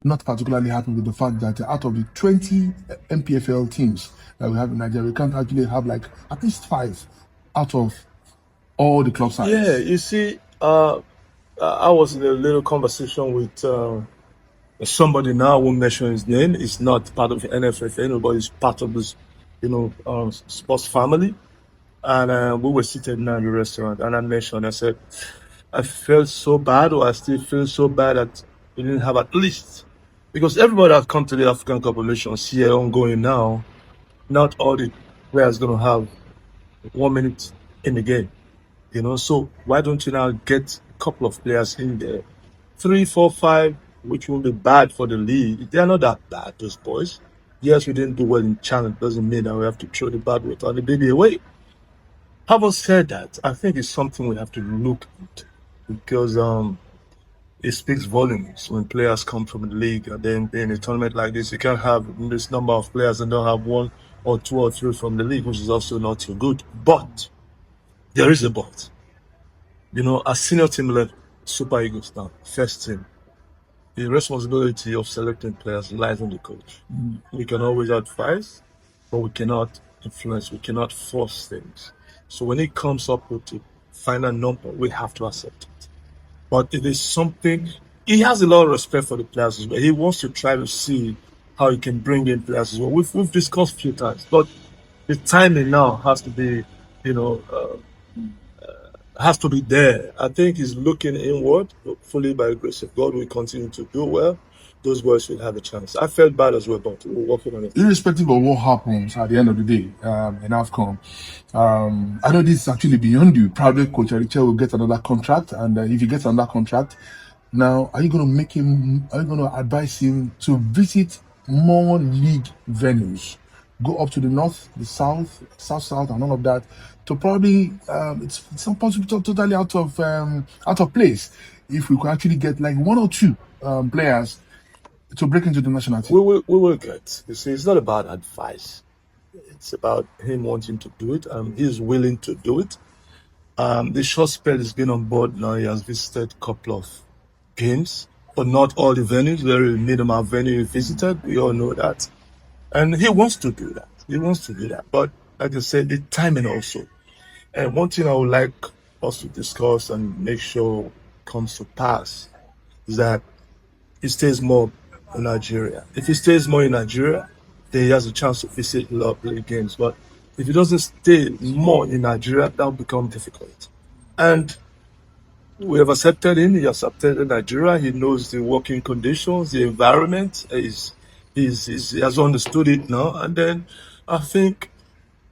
not particularly happy with the fact that out of the 20 MPFL teams that we have in Nigeria, we can't actually have like at least 5 out of all the club sides. Yeah, you see, I was in a little conversation with somebody now. I won't mention his name. It's not part of the NFFN, but it's part of this, sports family. And we were seated now in the restaurant, and I said, I felt so bad, or I still feel so bad that we didn't have at least, because everybody has come to the African Cup of Nations here ongoing now. Not all the players going to have 1 minute in the game, So why don't you now get a couple of players in there, 3, 4, 5, which won't be bad for the league. They are not that bad, those boys. Yes, we didn't do well in China. Doesn't mean that we have to throw the bad water on the baby away. Having said that, I think it's something we have to look at, because it speaks volumes when players come from the league and then in a tournament like this. You can't have this number of players and don't have 1 or 2 or 3 from the league, which is also not too good. But there is a but. As senior team led Super Eagles now, first team, the responsibility of selecting players lies on the coach. We can always advise, but we cannot influence, we cannot force things. So when it comes up with the final number, we have to accept it. But it is something, he has a lot of respect for the players as well. He wants to try to see how he can bring in players as well. We've discussed a few times, but the timing now has to be, has to be there. I think he's looking inward. Hopefully, by the grace of God, we continue to do well. Those boys will have a chance. I felt bad as well, but we're working on it. Irrespective of what happens at the end of the day in AFCON, I know this is actually beyond you. Probably Coach Eriche will get another contract, and if he gets another contract, now are you going to advise him to visit more league venues? Go up to the north, the south, and all of that. To probably, it's not possible, totally out of place. If we could actually get like 1 or 2 players to break into the national team. We will get. You see, it's not about advice. It's about him wanting to do it. He's willing to do it. The short spell has been on board now. He has visited a couple of games, but not all the venues. Very minimal venue he visited. We all know that. And he wants to do that. But like I said, the timing also. And one thing I would like us to discuss and make sure comes to pass is that he stays more in Nigeria. If he stays more in Nigeria, then he has a chance to visit a lot of play games. But if he doesn't stay more in Nigeria, that will become difficult. And we have accepted him. He accepted Nigeria. He knows the working conditions, the environment. He has understood it now. And then I think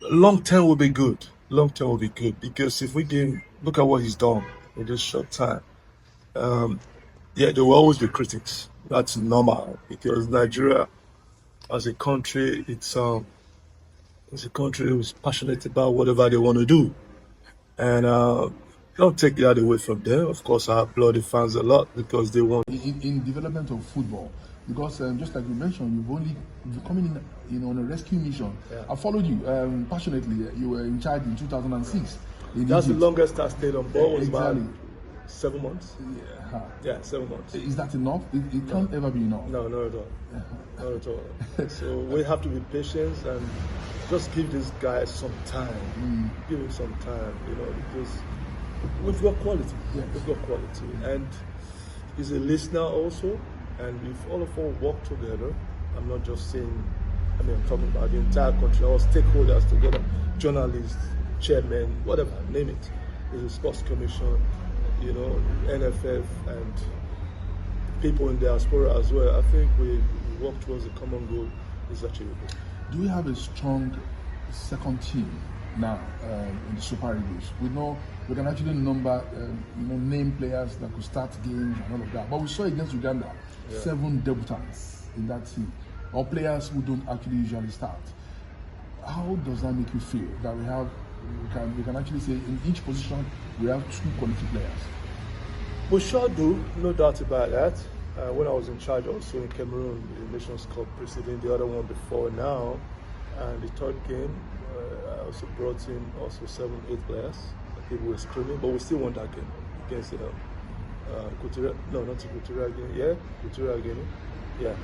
long term will be good. Because if we can look at what he's done in this short time, there will always be critics. That's normal, because Nigeria, as a country, it's a country who's passionate about whatever they want to do, and don't take that away from them. Of course, I applaud the fans a lot because they want in development of football. Because just like you mentioned, you're coming in on a rescue mission. Yeah. I followed you passionately. You were in charge in 2006. That's the longest I stayed on board. Was exactly. about 7 months. Yeah, 7 months. Is that enough? It can't ever be enough. No, not at all. Not at all. So we have to be patient and just give this guy some time. Give him some time, because we've got quality. Yes. We've got quality, and he's a listener also. And if all of us work together, I'm not just saying, I'm talking about the entire country, our stakeholders together, journalists, chairmen, whatever, name it. There's a sports commission, NFF, and people in diaspora as well. I think we work towards a common goal is achievable. Do we have a strong second team now in the Super Eagles? We know we can actually name players that could start games and all of that. But we saw against Uganda, 7 debutants in that team, or players who don't actually usually start. How does that make you feel that we can actually say in each position we have 2 quality players? We sure do, no doubt about that. When I was in charge also in Cameroon, the Nations Cup preceding the other one before now, and the third game, I also brought in also 7, 8 players. People were screaming, but we still won that game against Equatorial Guinea. Yeah.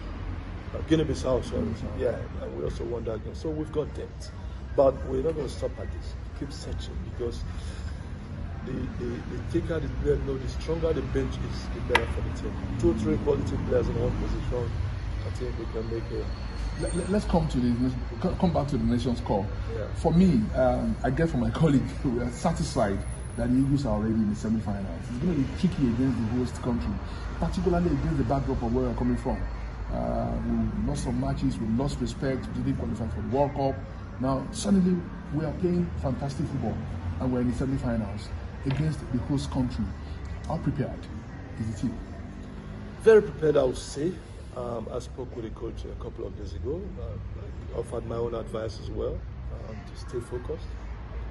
Guinea-Bissau, sorry. Guinea-Bissau. Yeah, and we also won that game. So we've got depth. But we're not going to stop at this. Keep searching, because the thicker the player, the stronger the bench is, the better for the team. 2 or 3 quality players in one position, I think we can make a... Let's come back to the Nations Cup. Yeah. For me, I guess for my colleague, we are satisfied that the Eagles are already in the semi-finals. It's going to be tricky against the host country, particularly against the backdrop of where we're coming from. We lost some matches, we lost respect, we didn't qualify for the World Cup. Now, suddenly, we are playing fantastic football, and we're in the semi-finals against the host country. How prepared is the team? Very prepared, I would say. I spoke with the coach a couple of days ago. I offered my own advice as well, to stay focused.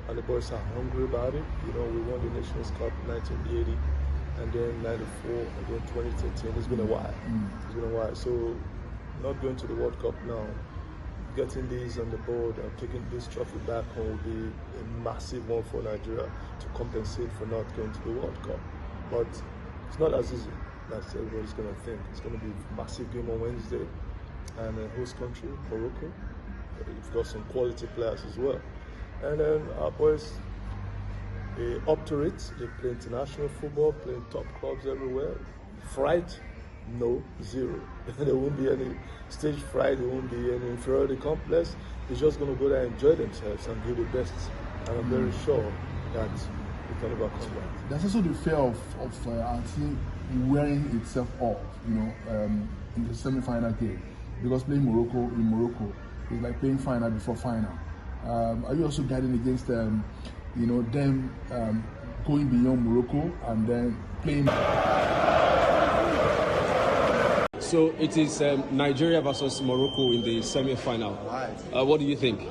And the boys are hungry about it. We won the Nations Cup in 1980, and then 94, and then 2013. It's been a while. It's been a while. So, not going to the World Cup now, getting these on the board and taking this trophy back home will be a massive one for Nigeria to compensate for not going to the World Cup. But it's not as easy as everybody's going to think. It's going to be a massive game on Wednesday, and a host country, Morocco. We've got some quality players as well. And then our boys, they're up to it. They play international football, playing top clubs everywhere. Fright? No, 0. There won't be any stage fright, there won't be any inferiority complex. They're just going to go there and enjoy themselves and do the best. And I'm very sure that we can overcome that. There's also the fear of our team wearing itself off, in the semi-final game. Because playing in Morocco is like playing final before final. Are you also guiding against them going beyond Morocco and then playing? So it is Nigeria versus Morocco in the semi-final. Right. What do you think?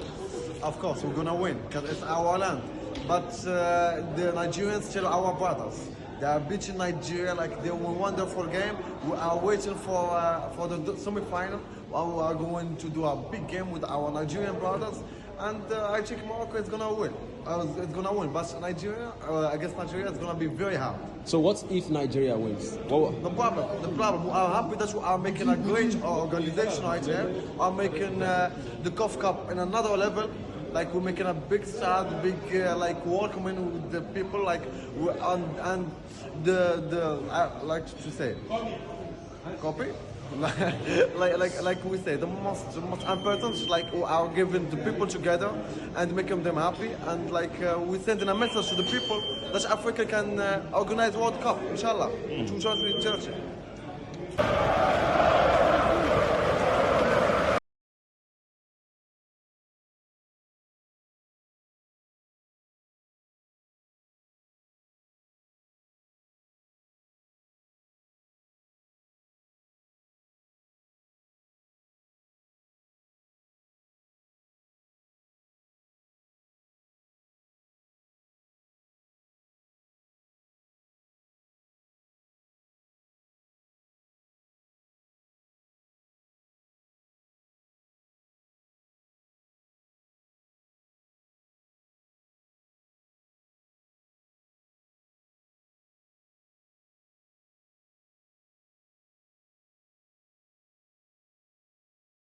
Of course, we're gonna win because it's our land. But the Nigerians still our brothers. They are beating Nigeria like they won a wonderful game. We are waiting for the semi-final. We are going to do a big game with our Nigerian brothers, and I think Morocco is gonna win. It's gonna win, but Nigeria against Nigeria is gonna be very hard. So what if Nigeria wins? The problem. We are happy that we are making a great organization right here. We are making the COF Cup in another level. Like we're making a big start, big welcoming with the people. Like and the I like to say, copy. like we say, the most important is like we are giving the people together and making them happy, and we sending a message to the people that Africa can organize World Cup, inshallah, 2030.